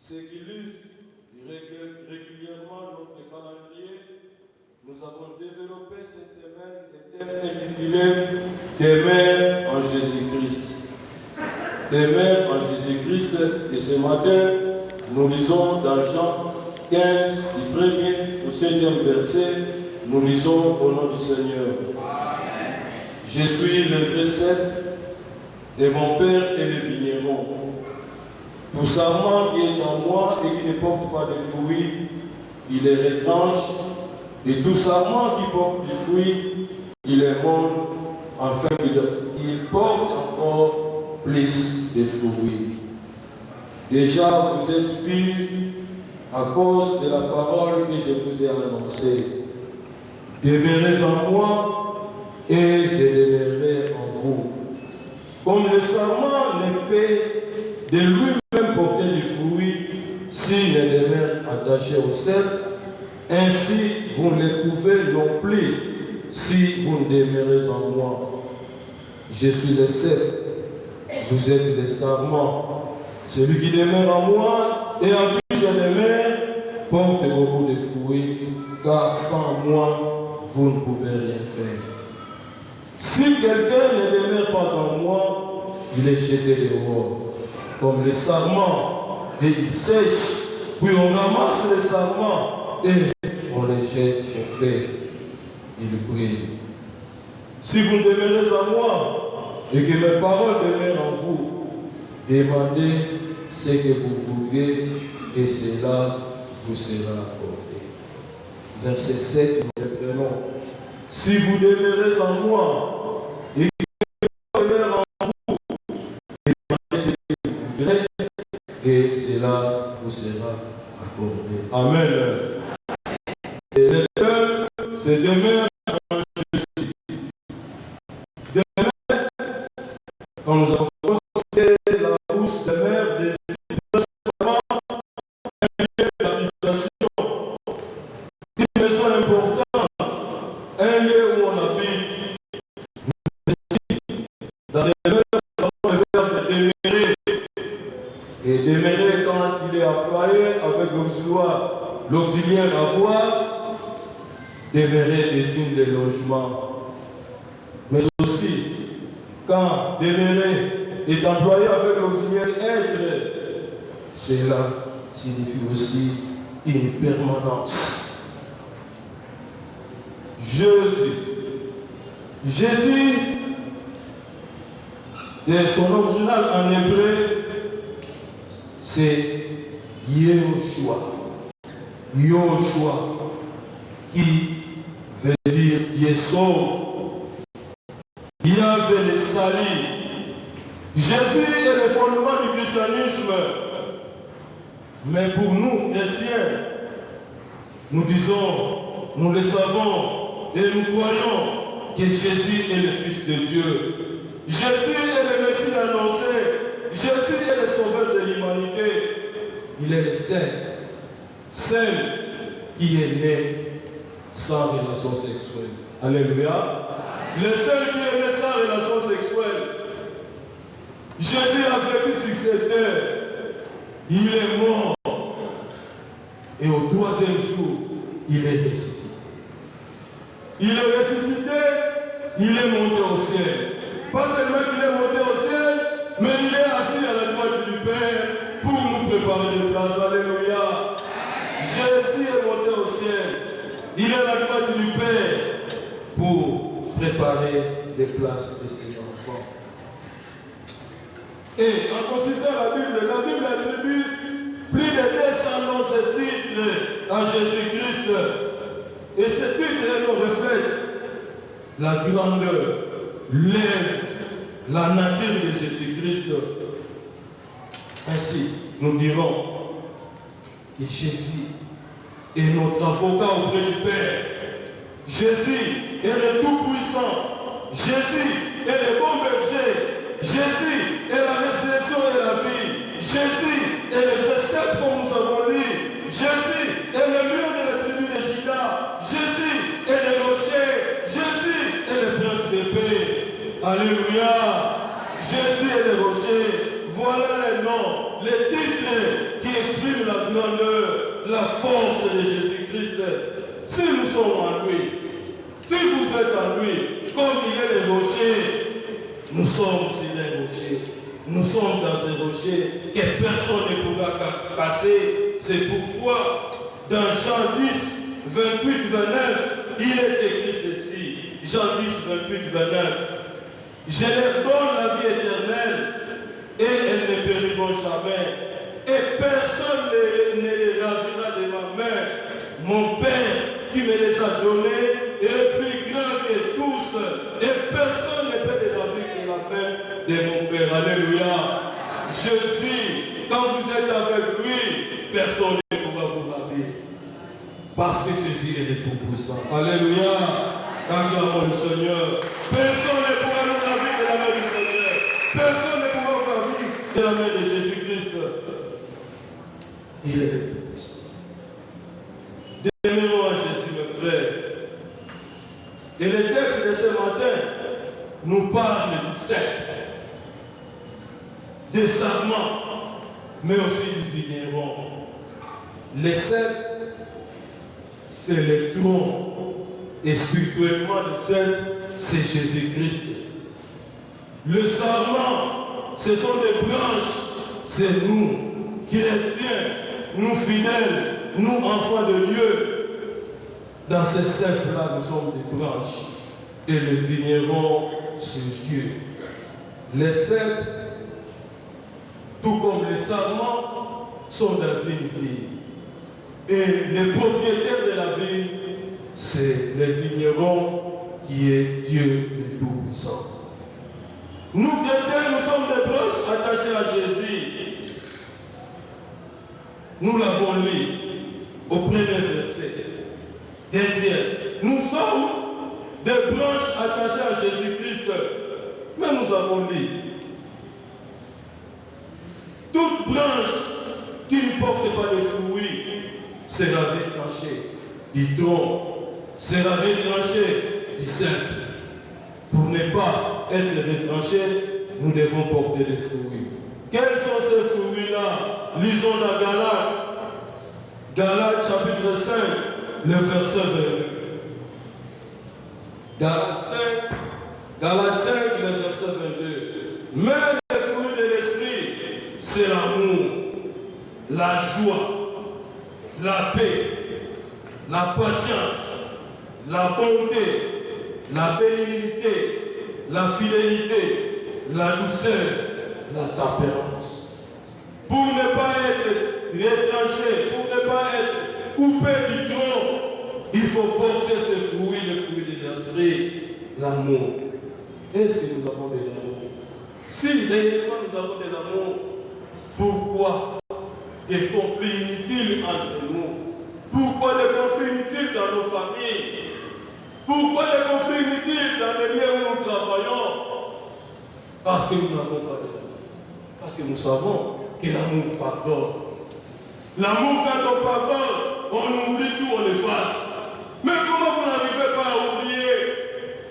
Ce qui illustre régulièrement notre calendrier, nous avons développé cette semaine le thème intitulé Demeure en Jésus-Christ. Demeure en Jésus-Christ, et ce matin, nous lisons dans Jean 15, du 1er au 7e verset, nous lisons au nom du Seigneur. Amen. Je suis le vrai cep et mon Père est le vigneron. Tout sarment qui est en moi et qui ne porte pas de fruits, il les retranche, et tout sarment qui porte du fruit, il les monte, afin qu'il porte encore plus de fruits. Déjà, vous êtes purs à cause de la parole que je vous ai annoncée. Demeurez en moi et je demeurerai en vous. Comme le sarment ne peut de lui-même porter du fruit s'il ne demeure attaché au cep, ainsi vous ne le pouvez non plus si vous ne demeurez en moi. Je suis le cep, vous êtes le sarment. Celui qui demeure en moi et en qui je demeure porte beaucoup de fruits, car sans moi, vous ne pouvez rien faire. Si quelqu'un ne demeure pas en moi, il est jeté dehors, comme les sarments, et il sèche, puis on ramasse les sarments et on les jette au feu. Il brille. Si vous demeurez en moi et que mes paroles demeurent en vous, demandez ce que vous voudrez et cela vous sera accordé. Verset 7, nous reprenons. Si vous demeurez en moi et que je demeure en vous, demandez ce que vous voudrez et cela vous sera accordé. Amen. Et le cœur se demeure en Jésus. Demain, quand nous avons constaté la bouche de mer des seulement un lieu d'habitation, une maison importante, un lieu où on habite, dans les demeures, nous avons le verbe demeurer. Et demeurer quand il est employé avec l'auxiliaire avoir, demeurer désigne des logements. Mais aussi, quand demeurer est employé avec l'auxiliaire être, cela signifie aussi une permanence. Jésus, de son original en hébreu, c'est Yehoshua. Yehoshua, qui veut dire Dieu sauve. Yahvé le salut. Jésus est le fondement du christianisme. Mais pour nous, chrétiens, nous disons, nous le savons et nous croyons que Jésus est le Fils de Dieu. Jésus est le Messie annoncé. Jésus est le sauveur de l'humanité. Il est le Saint, celle qui est né sans relation sexuelle. Alléluia. Le seul qui est né sans relation sexuelle. Jésus a vécu sur cette terre. Il est mort. Et au troisième jour, il est ressuscité. Il est ressuscité, il est monté au ciel. Pas seulement qu'il est monté au ciel, mais il est assis à la droite du Père pour nous préparer des places. Alléluia. Jésus est monté au ciel. Il est à la droite du Père pour préparer des places de ses enfants. Et en considérant la Bible attribue plus de 200 noms et titres à Jésus-Christ. Et ces titres nous reflètent la grandeur, l'œuvre, la nature de Jésus-Christ. Ainsi, nous dirons que Jésus est notre avocat auprès du Père. Jésus est le Tout-Puissant. Jésus est le bon berger. Jésus est la résurrection et la vie. Jésus est le verset comme nous avons lu. Jésus est le lieu de la tribu de Juda. Jésus est le rocher. Jésus est le prince de paix. Alléluia. Jésus est le rocher. Voilà les noms, les titres qui expriment grandeur, la force de Jésus-Christ. Si nous sommes en lui, si vous êtes en lui, comme il est le rocher, nous sommes sur les rochers. Nous sommes dans un rocher que personne ne pourra casser. C'est pourquoi dans Jean 10, 28, 29, il est écrit ceci. Jean 10, 28, 29. Je leur donne la vie éternelle et elles ne périront jamais. Et personne ne les ravira de ma main. Mon Père qui me les a donnés est plus grand que tous. Et personne ne peut les raviver de la main de mon Père. Alléluia. Jésus, quand vous êtes avec lui, personne ne pourra vous ravir. Parce que Jésus est le Tout-Puissant. Alléluia. Acclamons le Seigneur. Personne ne pourra nous ravir de la main du Seigneur. Personne ne pourra vous ravir de la main de Jésus-Christ. Il est le Tout-Puissant. Demeurons à Jésus, mes frères. Et le texte de ce matin nous parle du cep, des sarments, mais aussi du vigneron. Le cep, c'est le tronc. Et spirituellement, le cep, c'est Jésus-Christ. Le sarment, ce sont des branches. C'est nous, chrétiens, nous fidèles, nous enfants de Dieu. Dans ce cep-là, nous sommes des branches. Et le vigneron, c'est Dieu. Les cèpes, tout comme les sarments, sont dans une ville. Et le propriétaire de la ville, c'est le vigneron qui est Dieu le Tout-Puissant. Nous chrétiens, nous sommes des branches attachées à Jésus. Nous l'avons lu au premier verset. Deuxième, nous sommes des branches attachées à Jésus-Christ. Mais nous avons lu. Toute branche qui ne porte pas de fruits sera retranchée du tronc, sera retranchée du cep. Pour ne pas être retranché, nous devons porter des fruits. Quels sont ces fruits-là? Lisons dans Galates. Galates chapitre 5, le verset 22. Galates 5, le verset 22. Mais les fruits de l'esprit, c'est l'amour, la joie, la paix, la patience, la bonté, la bénignité, la fidélité, la douceur, la tempérance. Pour ne pas être retranché, pour ne pas être coupé du tronc, il faut porter ce fruit, le fruit de l'esprit, l'amour. Est-ce que nous avons de l'amour? Si réellement nous avons de l'amour, pourquoi des conflits inutiles entre nous? Pourquoi des conflits inutiles dans nos familles? Pourquoi des conflits inutiles dans les lieux où nous travaillons? Parce que nous n'avons pas de l'amour. Parce que nous savons que l'amour pardonne. L'amour, quand on pardonne, on oublie tout, on efface. Mais comment vous n'arrivez pas à oublier?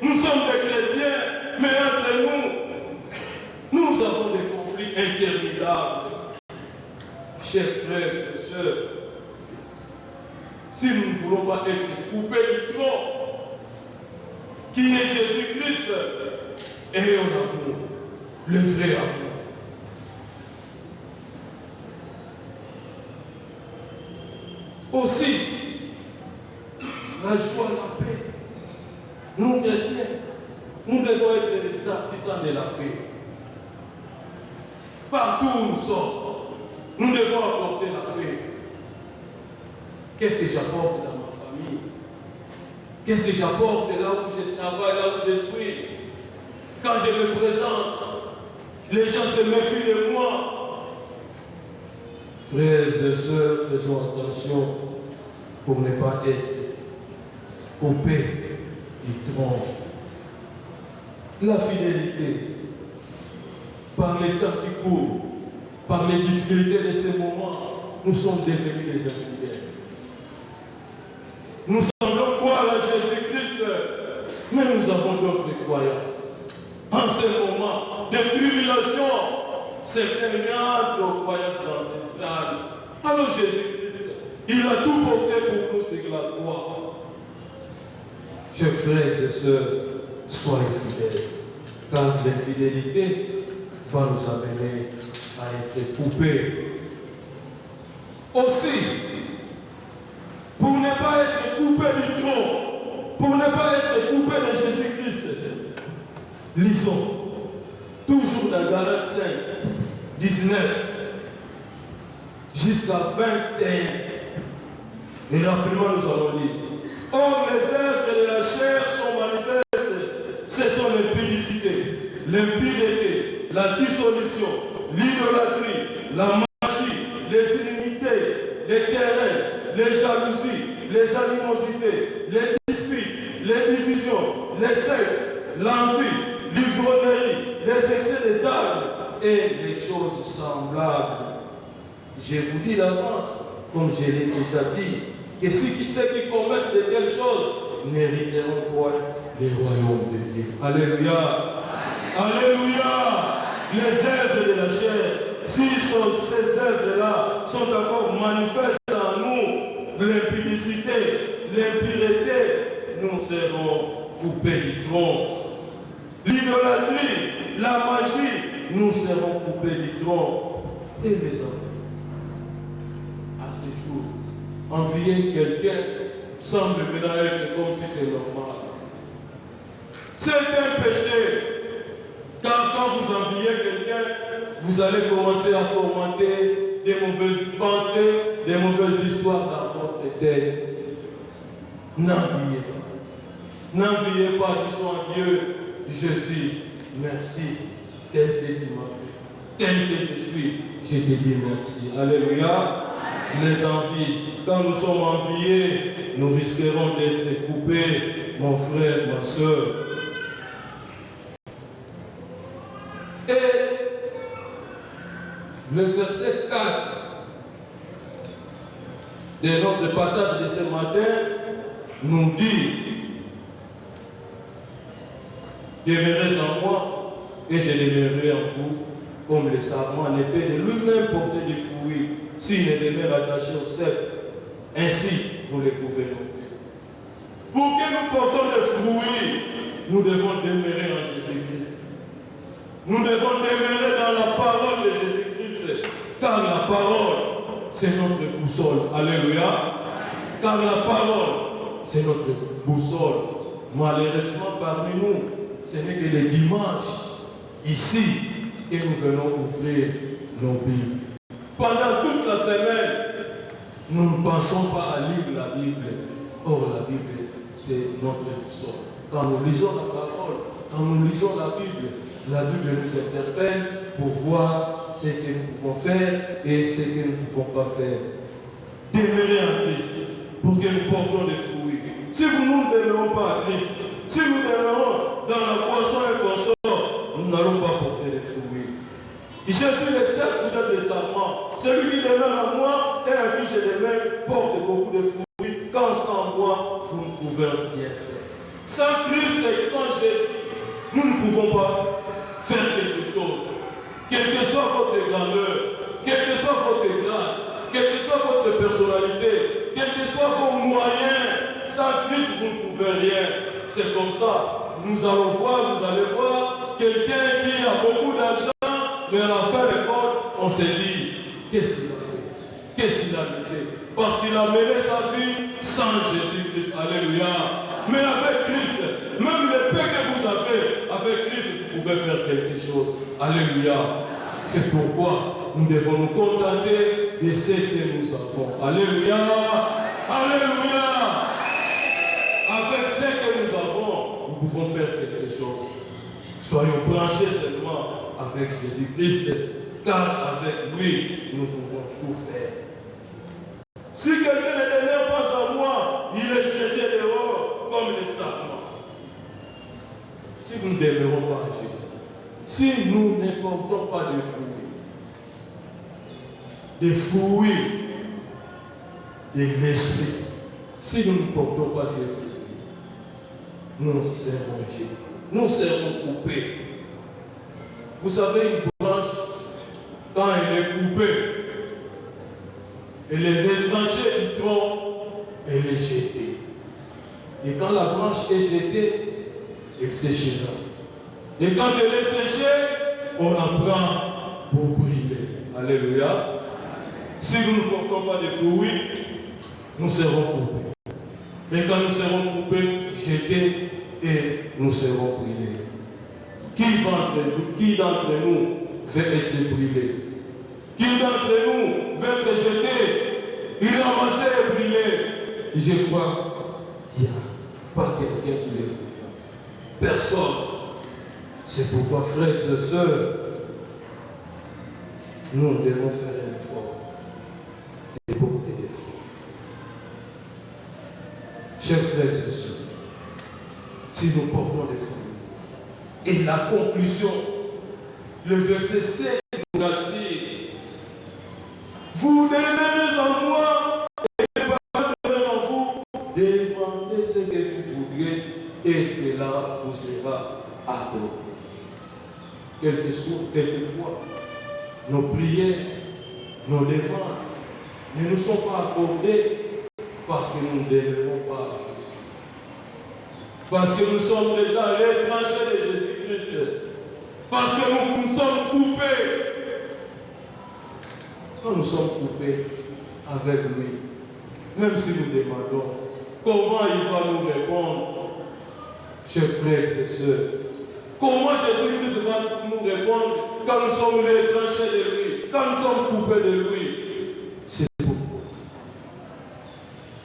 Nous sommes des chrétiens, mais entre nous avons des conflits interminables. Chers frères et sœurs, si nous ne voulons pas être coupés du tronc, qui est Jésus-Christ, ayons l'amour, le vrai amour. Aussi, la joie, la paix. Nous chrétiens, nous devons être des artisans de la paix. Partout où nous sommes, nous devons apporter la paix. Qu'est-ce que j'apporte dans ma famille? Qu'est-ce que j'apporte là où je travaille, là où je suis? Quand je me présente, les gens se méfient de moi. Frères et sœurs, faisons attention pour ne pas être coupés du tronc. La fidélité, par les temps qui courent, par les difficultés de ces moments, nous sommes devenus des infidèles. Nous semblons croire à Jésus-Christ, mais nous avons d'autres croyances. En ce moment de tribulation, certains rentrent aux croyances ancestrales. Alors Jésus Il a tout porté pour nous, c'est la croix. Chers frères et sœurs, soyez fidèles, car l'infidélité va nous amener à être coupés. Aussi, pour ne pas être coupé du trône, pour ne pas être coupé de Jésus-Christ, lisons toujours dans Galates 5, 19 jusqu'à 21. Et rapidement nous allons lire. Or, les œuvres de la chair sont manifestes. Ce sont l'impudicité, l'impiété, la dissolution, l'idolâtrie, la magie, les inimités, les querelles, les jalousies, les animosités, les disputes, les divisions, les sectes, l'envie, l'ivrognerie, les excès de table et les choses semblables. Je vous dis d'avance, comme je l'ai déjà dit, que ceux qui commettent de telles choses n'hériteront point les royaumes de Dieu. Alléluia. Alléluia. Les œuvres de la chair, si ces œuvres-là sont encore manifestes en nous, l'impudicité, l'impureté, nous serons coupés du trône. L'idolâtrie, la magie, nous serons coupés du trône. Et les enfants, à ce jour, envier quelqu'un semble maintenant être comme si c'est normal. C'est un péché. Car quand vous enviez quelqu'un, vous allez commencer à fomenter des mauvaises pensées, des mauvaises histoires dans votre tête. N'enviez pas. N'enviez pas, disons à Dieu, je suis, merci, tel que tu m'as fait. Tel que je suis, je te dis merci. Alléluia. Les envies, quand nous sommes enviés, nous risquerons d'être coupés, mon frère, ma soeur. Et le verset 4 de notre passage de ce matin nous dit: demeurez en moi et je demeurerai en vous, comme le sarment en épée de lui-même porter des fruits, s'il ne demeure attaché au cep. Ainsi, vous les pouvez non plus. Pour que nous portons des fruits, nous devons demeurer en Jésus-Christ. Nous devons demeurer dans la parole de Jésus-Christ, car la parole, c'est notre boussole. Alléluia. Car la parole, c'est notre boussole. Malheureusement, parmi nous, ce n'est que les dimanches, ici, que nous venons ouvrir nos Bibles. Pendant toute la semaine, nous ne pensons pas à lire la Bible. Or, la Bible, c'est notre boussole. Quand nous lisons la parole, quand nous lisons la Bible nous interpelle pour voir ce que nous pouvons faire et ce que nous ne pouvons pas faire. Demeurer en Christ pour que nous portons des fruits. Si nous ne demeurons pas à Christ, si nous demeurons dans la poisson et consort, nous n'allons pas porter des fruits. Je suis le seul, vous êtes le sarment. Celui qui demeure en moi et à qui je demeure porte beaucoup de fruits. Quand sans moi, vous ne pouvez rien faire. Sans Christ et sans Jésus, nous ne pouvons pas faire quelque chose. Quelle que soit votre grandeur, quel que soit votre grade, quelle que soit votre personnalité, quels que soient vos moyens, sans Christ, vous ne pouvez rien. C'est comme ça. Nous allons voir, vous allez voir, quelqu'un qui a beaucoup d'argent, mais à la fin de compte, on se dit, qu'est-ce qu'il a fait? Qu'est-ce qu'il a laissé? Parce qu'il a mené sa vie sans Jésus-Christ. Alléluia. Mais avec Christ, même le peu que vous avez, avec Christ, vous pouvez faire quelque chose. Alléluia. C'est pourquoi nous devons nous contenter de ce que nous avons. Alléluia. Alléluia. Avec ce que nous avons, nous pouvons faire quelque chose. Soyons branchés seulement avec Jésus-Christ, car avec lui, nous pouvons tout faire. Si quelqu'un ne demeure pas en moi, il est jeté dehors comme les sarments. Si nous ne demeurons pas en Jésus, si nous ne portons pas des fruits de l'esprit, si nous ne portons pas ces fruits, nous serons jetés, nous serons coupés. Vous savez, une branche, quand elle est coupée, elle est retranchée du Et quand la branche est jetée, elle séchera. Et quand elle est séchée, on la prend pour brûler. Alléluia. Si nous ne portons pas de fruits, nous serons coupés. Et quand nous serons coupés, jetés et nous serons brûlés. Qui d'entre nous veut être brûlé? Qui d'entre nous veut être jeté, il ramassé et brûlé? Je crois qu'il n'y a pas quelqu'un qui le fait. Personne. C'est pourquoi, frères et sœurs, nous devons faire un effort et porter des fruits. Chers frères et sœurs, si nous portons des fruits, et la conclusion, le verset 7 nous rassure. Vous demeurez en moi et pas en vous. Demandez ce que vous voudrez et cela vous sera accordé. Quelquefois, nos prières, nos demandes ne nous sont pas accordées parce que nous ne demeurons pas à Jésus. Parce que nous sommes déjà retranchés de Jésus-Christ. Parce que nous sommes coupés. Quand nous sommes coupés avec lui, même si nous demandons comment il va nous répondre, chers frères et sœurs, comment Jésus-Christ va nous répondre quand nous sommes retranchés de lui, quand nous sommes coupés de lui? C'est pourquoi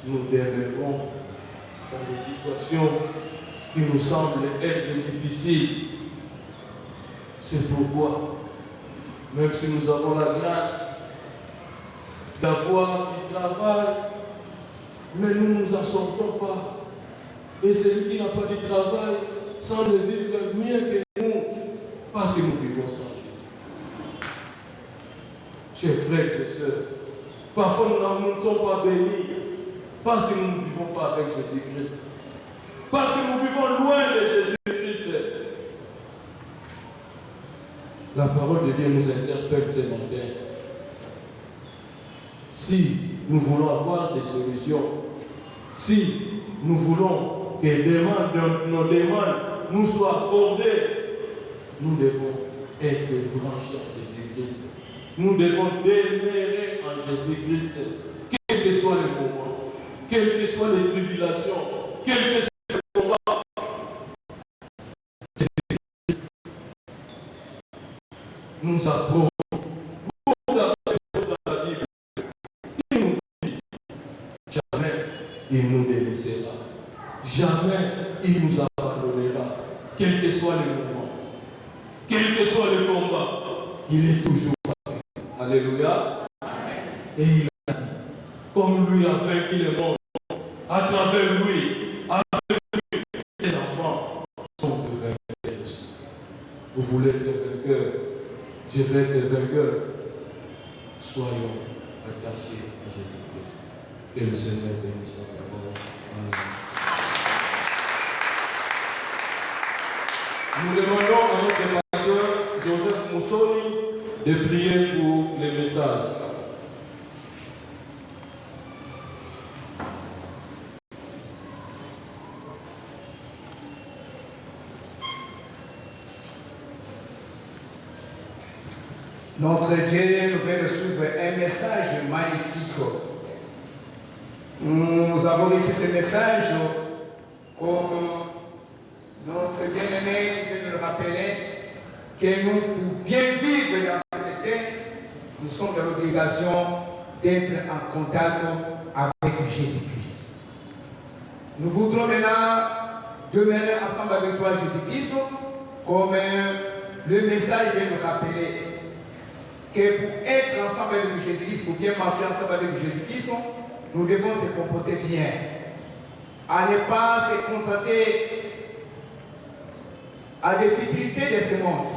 nous demeurons dans des situations qui nous semblent être difficiles. C'est pourquoi, même si nous avons la grâce d'avoir du travail, mais nous ne nous en sortons pas. Et celui qui n'a pas de travail semble vivre mieux que nous, parce que nous vivons sans Jésus. Chers frères et sœurs, parfois nous ne sommes pas bénis, parce que nous ne vivons pas avec Jésus-Christ. Parce que nous vivons loin de Jésus-Christ. La parole de Dieu nous interpelle ce matin. Si nous voulons avoir des solutions, si nous voulons que nos demandes nous soient accordées, nous devons être branchés en Jésus-Christ. Nous devons demeurer en Jésus-Christ, quel que soit le moment, quelles que soient les tribulations, quel que soit le combat. Jésus-Christ nous apprend beaucoup d'apprendre dans la Bible. Il nous dit, jamais il nous délaissera. Jamais il nous abandonnera. Quel que soit le moment, quel que soit le combat, il est toujours avec nous. Alléluia. Et il a dit, comme lui a vaincu le monde, à travers lui, avec lui, ses enfants sont de vainqueurs aussi. Vous voulez être vainqueurs, je vais être vainqueur. Soyons attachés à Jésus-Christ. Et le Seigneur bénisse sa parole. Amen. Nous demandons à notre pasteur Joseph Moussoni de prier pour les messages. Notre Dieu nous fait suivre un message magnifique. Nous avons reçu ce message comme notre bien-aimé qui veut nous rappeler que nous, pour bien vivre dans cette terre, nous sommes dans l'obligation d'être en contact avec Jésus-Christ. Nous voudrons maintenant demeurer ensemble avec toi, Jésus-Christ, comme le message vient nous rappeler que pour être ensemble avec Jésus-Christ, pour bien marcher ensemble avec Jésus-Christ, nous devons se comporter bien. À ne pas se contenter à des futilités de ce monde.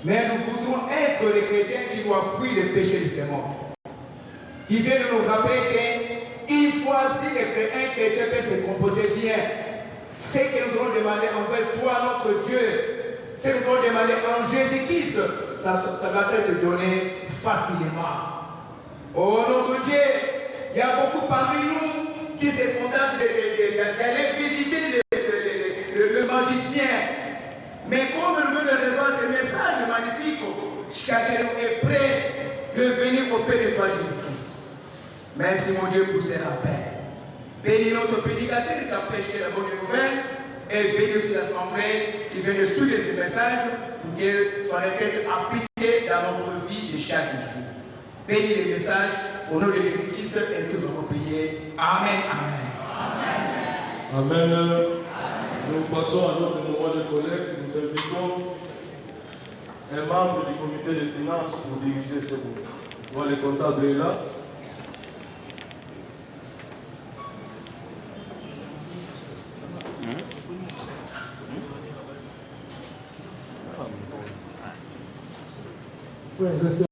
Mais nous voudrons être les chrétiens qui doivent fuir les péchés de ce monde. Il vient de nous rappeler qu'une fois si un chrétien peut se comporter bien, ce que nous allons demander envers toi, notre Dieu, ce que nous allons demander en Jésus-Christ, ça va être donné facilement. Oh notre Dieu, il y a beaucoup parmi nous qui se contentent d'aller vivre chacun de nous est prêt de venir auprès de toi, Jésus-Christ. Merci, mon Dieu, pour ces rappels. Bénis notre prédicateur qui a prêché la bonne nouvelle et bénis aussi l'assemblée qui vient de suivre ce message pour que soit être appliqué dans notre vie de chaque jour. Bénis les messages au nom de Jésus-Christ, ainsi nous avons prié. Amen, amen. Amen. Nous passons à notre moment de collecte. Nous invitons un membre du comité de finances pour diriger ce groupe. Moi, le comptable est là. Frères et sœurs,